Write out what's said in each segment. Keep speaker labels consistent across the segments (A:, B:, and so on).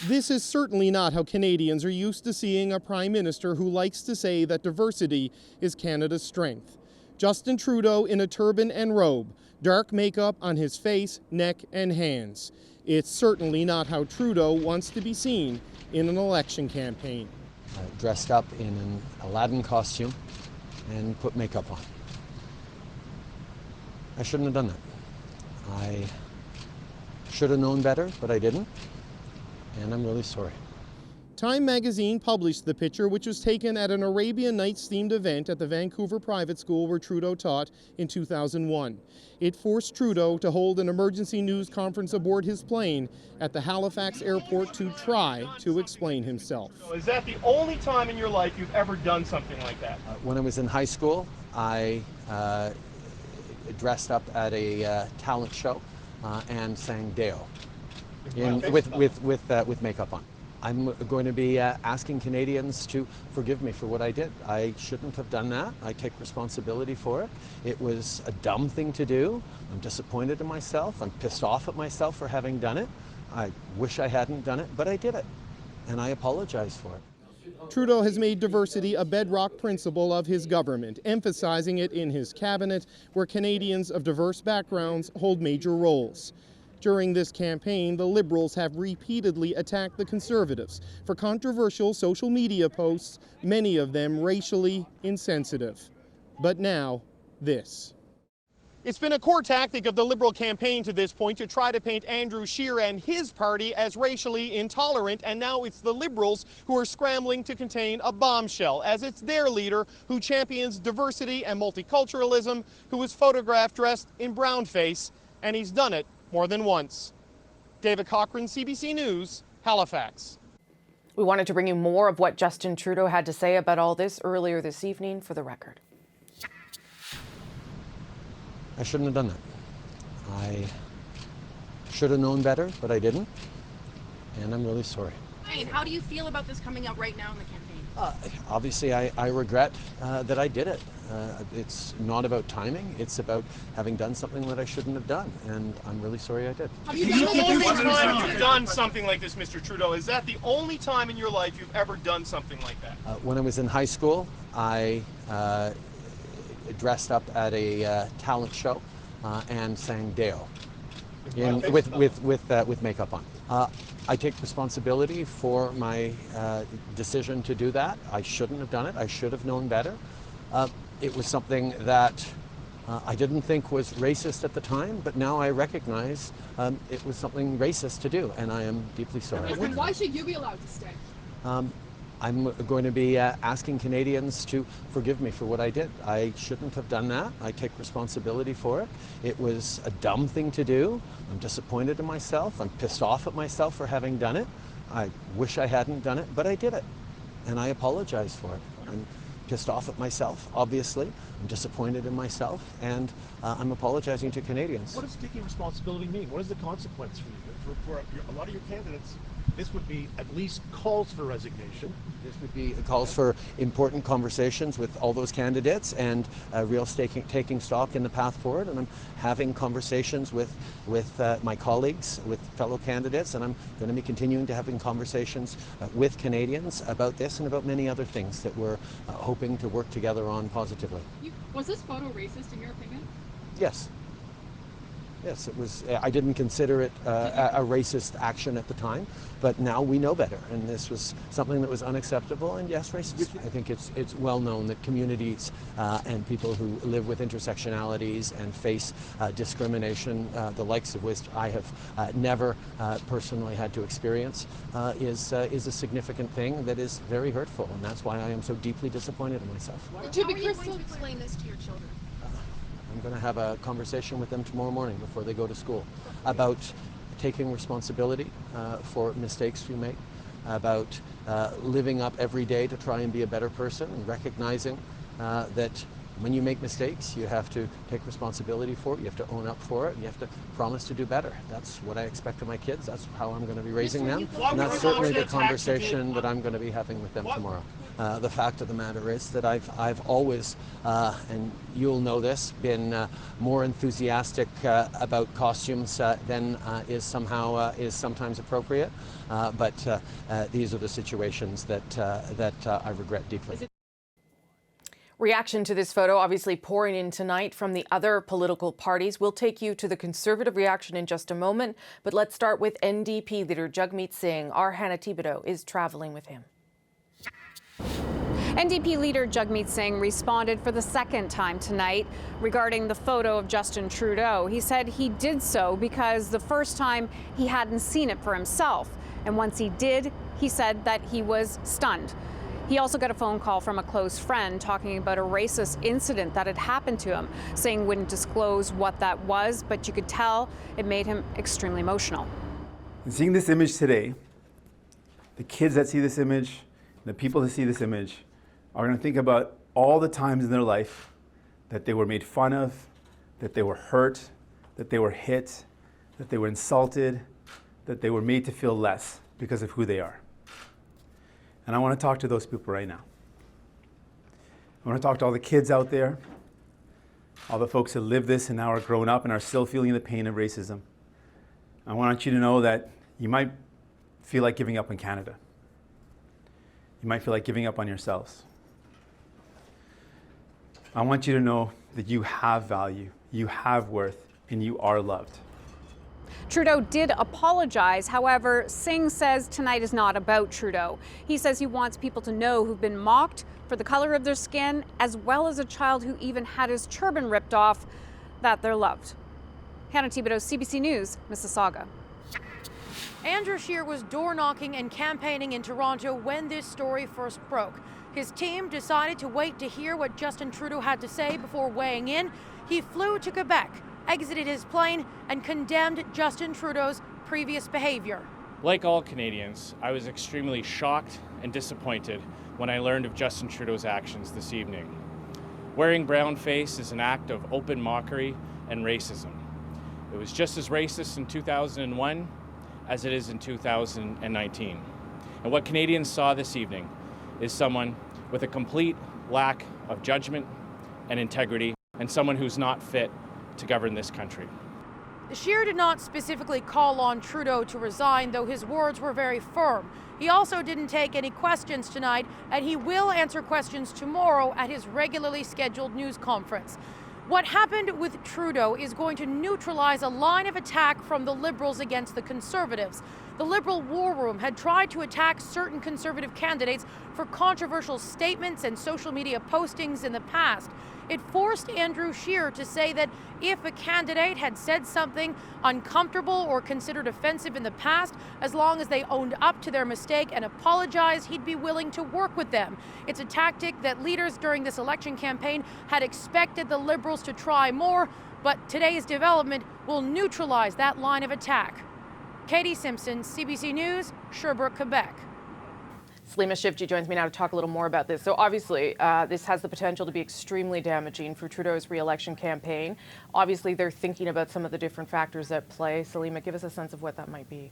A: This is certainly not how Canadians are used to seeing a Prime Minister who likes to say that diversity is Canada's strength. Justin Trudeau in a turban and robe, dark makeup on his face, neck, and hands. It's certainly not how Trudeau wants to be seen in an election campaign.
B: Dressed up in an Aladdin costume and put makeup on. I shouldn't have done that. I should have known better, but I didn't, and I'm really sorry.
A: Time magazine published the picture, which was taken at an Arabian Nights themed event at the Vancouver private school where Trudeau taught in 2001. It forced Trudeau to hold an emergency news conference aboard his plane at the Halifax airport to try to explain himself.
C: Is that the only time in your life you've ever done something like that?
B: When I was in high school, I dressed up at a talent show and sang Deo with makeup on. I'm going to be asking Canadians to forgive me for what I did. I shouldn't have done that. I take responsibility for it. It was a dumb thing to do. I'm disappointed in myself. I'm pissed off at myself for having done it. I wish I hadn't done it, but I did it, and I apologize for it.
A: Trudeau has made diversity a bedrock principle of his government, emphasizing it in his cabinet, where Canadians of diverse backgrounds hold major roles. During this campaign, the Liberals have repeatedly attacked the Conservatives for controversial social media posts, many of them racially insensitive. But now, this. It's been a core tactic of the Liberal campaign to this point to try to paint Andrew Scheer and his party as racially intolerant, and now it's the Liberals who are scrambling to contain a bombshell, as it's their leader who champions diversity and multiculturalism, who was photographed dressed in brownface, and he's done it more than once. David Cochran, CBC News, Halifax.
D: We wanted to bring you more of what Justin Trudeau had to say about all this earlier this evening for the record.
B: I shouldn't have done that. I should have known better, but I didn't, and I'm really sorry.
E: Hey, and how do you feel about this coming out right now in the campaign?
B: Obviously, I regret that I did it. It's not about timing. It's about having done something that I shouldn't have done, and I'm really sorry I did.
C: Have you done the only time you've done something like this, Mr. Trudeau? Is that the only time in your life you've ever done something like that?
B: When I was in high school, I dressed up at a talent show and sang Deo with makeup on. I take responsibility for my decision to do that. I shouldn't have done it. I should have known better. It was something that I didn't think was racist at the time, but now I recognize it was something racist to do, and I am deeply sorry.
E: And why should you be allowed to stay?
B: I'm going to be asking Canadians to forgive me for what I did. I shouldn't have done that. I take responsibility for it. It was a dumb thing to do. I'm disappointed in myself. I'm pissed off at myself for having done it. I wish I hadn't done it, but I did it, and I apologize for it. I'm pissed off at myself, obviously. I'm disappointed in myself, and I'm apologizing to Canadians.
F: What does taking responsibility mean? What is the consequence for you? For a lot of your candidates, this would be at least calls for resignation.
B: This would be calls for important conversations with all those candidates and real taking stock in the path forward. And I'm having conversations with my colleagues, with fellow candidates, and I'm going to be continuing to having conversations with Canadians about this and about many other things that we're hoping to work together on positively.
E: Was this photo racist in your opinion?
B: Yes. Yes, it was. I didn't consider it a racist action at the time, but now we know better, and this was something that was unacceptable, and yes, racist. I think it's well known that communities and people who live with intersectionalities and face discrimination, the likes of which I have never personally had to experience, is a significant thing that is very hurtful, and that's why I am so deeply disappointed in myself.
E: How are you going to explain this to your children?
B: I'm going to have a conversation with them tomorrow morning before they go to school about taking responsibility for mistakes we make, about living up every day to try and be a better person, and recognizing that when you make mistakes, you have to take responsibility for it, you have to own up for it, and you have to promise to do better. That's what I expect of my kids, that's how I'm going to be raising them, and that's certainly the conversation that I'm going to be having with them tomorrow. The fact of the matter is that I've always, and you'll know this, been more enthusiastic about costumes than is sometimes appropriate. But these are the situations that I regret deeply.
D: Reaction to this photo obviously pouring in tonight from the other political parties. We'll take you to the Conservative reaction in just a moment, but let's start with NDP leader Jagmeet Singh. Our Hannah Thibodeau is traveling with him.
G: NDP leader Jagmeet Singh responded for the second time tonight regarding the photo of Justin Trudeau. He said he did so because the first time he hadn't seen it for himself. And once he did, he said that he was stunned. He also got a phone call from a close friend talking about a racist incident that had happened to him. Singh wouldn't disclose what that was, but you could tell it made him extremely emotional.
H: And seeing this image today, the kids that see this image, the people that see this image, are going to think about all the times in their life that they were made fun of, that they were hurt, that they were hit, that they were insulted, that they were made to feel less because of who they are. And I want to talk to those people right now. I want to talk to all the kids out there, all the folks that live this and now are grown up and are still feeling the pain of racism. I want you to know that you might feel like giving up on Canada. You might feel like giving up on yourselves. I want you to know that you have value, you have worth, and you are loved.
G: Trudeau did apologize. However, Singh says tonight is not about Trudeau. He says he wants people to know who've been mocked for the color of their skin, as well as a child who even had his turban ripped off, that they're loved. Hannah Thibodeau, CBC News, Mississauga.
I: Andrew Scheer was door-knocking and campaigning in Toronto when this story first broke. His team decided to wait to hear what Justin Trudeau had to say before weighing in. He flew to Quebec, exited his plane, and condemned Justin Trudeau's previous behavior.
J: Like all Canadians, I was extremely shocked and disappointed when I learned of Justin Trudeau's actions this evening. Wearing brownface is an act of open mockery and racism. It was just as racist in 2001 as it is in 2019. And what Canadians saw this evening is someone with a complete lack of judgment and integrity, and someone who's not fit to govern this country.
I: Scheer did not specifically call on Trudeau to resign, though his words were very firm. He also didn't take any questions tonight, and he will answer questions tomorrow at his regularly scheduled news conference. What happened with Trudeau is going to neutralize a line of attack from the Liberals against the Conservatives. The Liberal War Room had tried to attack certain Conservative candidates for controversial statements and social media postings in the past. It forced Andrew Scheer to say that if a candidate had said something uncomfortable or considered offensive in the past, as long as they owned up to their mistake and apologized, he'd be willing to work with them. It's a tactic that leaders during this election campaign had expected the Liberals to try more, but today's development will neutralize that line of attack. Katie Simpson, CBC News, Sherbrooke, Quebec.
D: Salima Shivji joins me now to talk a little more about this. So obviously, this has the potential to be extremely damaging for Trudeau's re-election campaign. Obviously, they're thinking about some of the different factors at play. Salima, give us a sense of what that might be.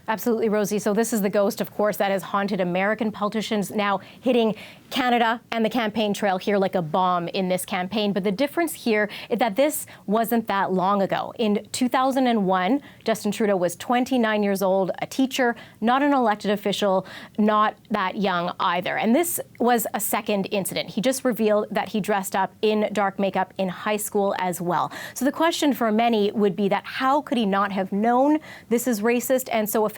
K: Absolutely, Rosie. So this is the ghost, of course, that has haunted American politicians, now hitting Canada and the campaign trail here like a bomb in this campaign. But the difference here is that this wasn't that long ago. In 2001, Justin Trudeau was 29 years old, a teacher, not an elected official, not that young either. And this was a second incident. He just revealed that he dressed up in dark makeup in high school as well. So the question for many would be that how could he not have known this is racist and so offensive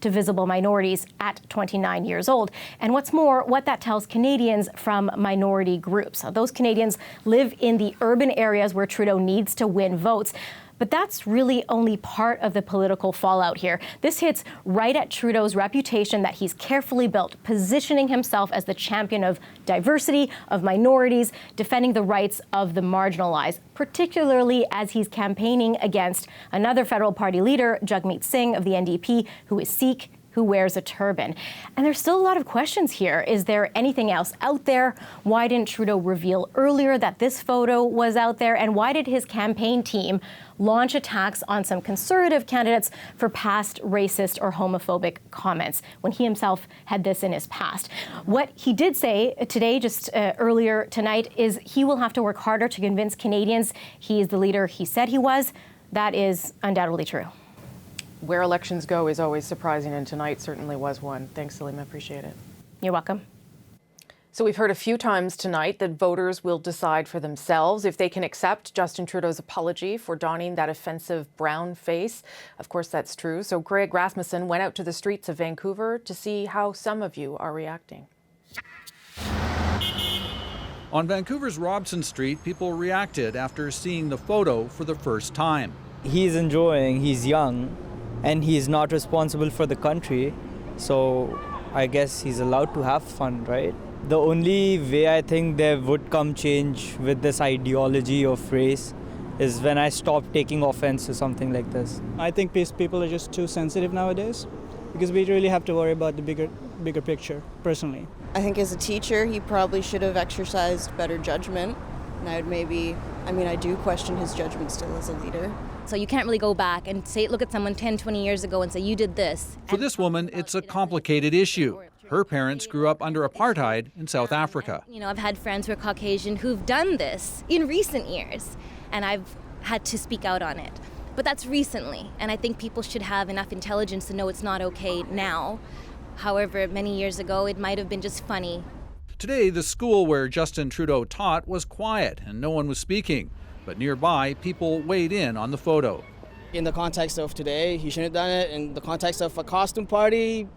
K: to visible minorities at 29 years old? And what's more, what that tells Canadians from minority groups. Those Canadians live in the urban areas where Trudeau needs to win votes. But that's really only part of the political fallout here. This hits right at Trudeau's reputation that he's carefully built, positioning himself as the champion of diversity, of minorities, defending the rights of the marginalized, particularly as he's campaigning against another federal party leader, Jagmeet Singh of the NDP, who is Sikh, who wears a turban. And there's still a lot of questions here. Is there anything else out there? Why didn't Trudeau reveal earlier that this photo was out there? And why did his campaign team launch attacks on some Conservative candidates for past racist or homophobic comments when he himself had this in his past? What he did say today, just earlier tonight, is he will have to work harder to convince Canadians he is the leader he said he was. That is undoubtedly true.
D: Where elections go is always surprising, and tonight certainly was one. Thanks, Salima. Appreciate it.
K: You're welcome.
D: So we've heard a few times tonight that voters will decide for themselves if they can accept Justin Trudeau's apology for donning that offensive brown face. Of course, that's true. So Greg Rasmussen went out to the streets of Vancouver to see how some of you are reacting.
L: On Vancouver's Robson Street, people reacted after seeing the photo for the first time.
M: He's enjoying, he's young, and he's not responsible for the country. So I guess he's allowed to have fun, right? The only way I think there would come change with this ideology of race is when I stop taking offense to something like this.
N: I think people are just too sensitive nowadays because we really have to worry about the bigger picture, personally.
O: I think as a teacher, he probably should have exercised better judgment. And I do question his judgment still as a leader.
P: So you can't really go back and look at someone 10, 20 years ago and say, you did this.
L: For this woman, it's a complicated issue. Her parents grew up under apartheid in South Africa.
P: I've had friends who are Caucasian who've done this in recent years, and I've had to speak out on it. But that's recently, and I think people should have enough intelligence to know it's not okay now. However, many years ago, it might have been just funny.
L: Today, the school where Justin Trudeau taught was quiet and no one was speaking. But nearby, people weighed in on the photo.
Q: In the context of today, he shouldn't have done it. In the context of a costume party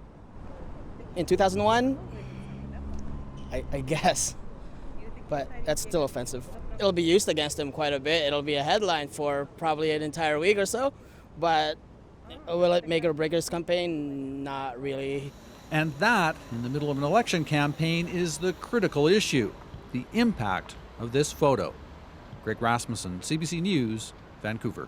Q: in 2001, I guess. But that's still offensive. It'll be used against him quite a bit. It'll be a headline for probably an entire week or so. But will it make or break his campaign? Not really.
L: And that, in the middle of an election campaign, is the critical issue, the impact of this photo. Greg Rasmussen, CBC News, Vancouver.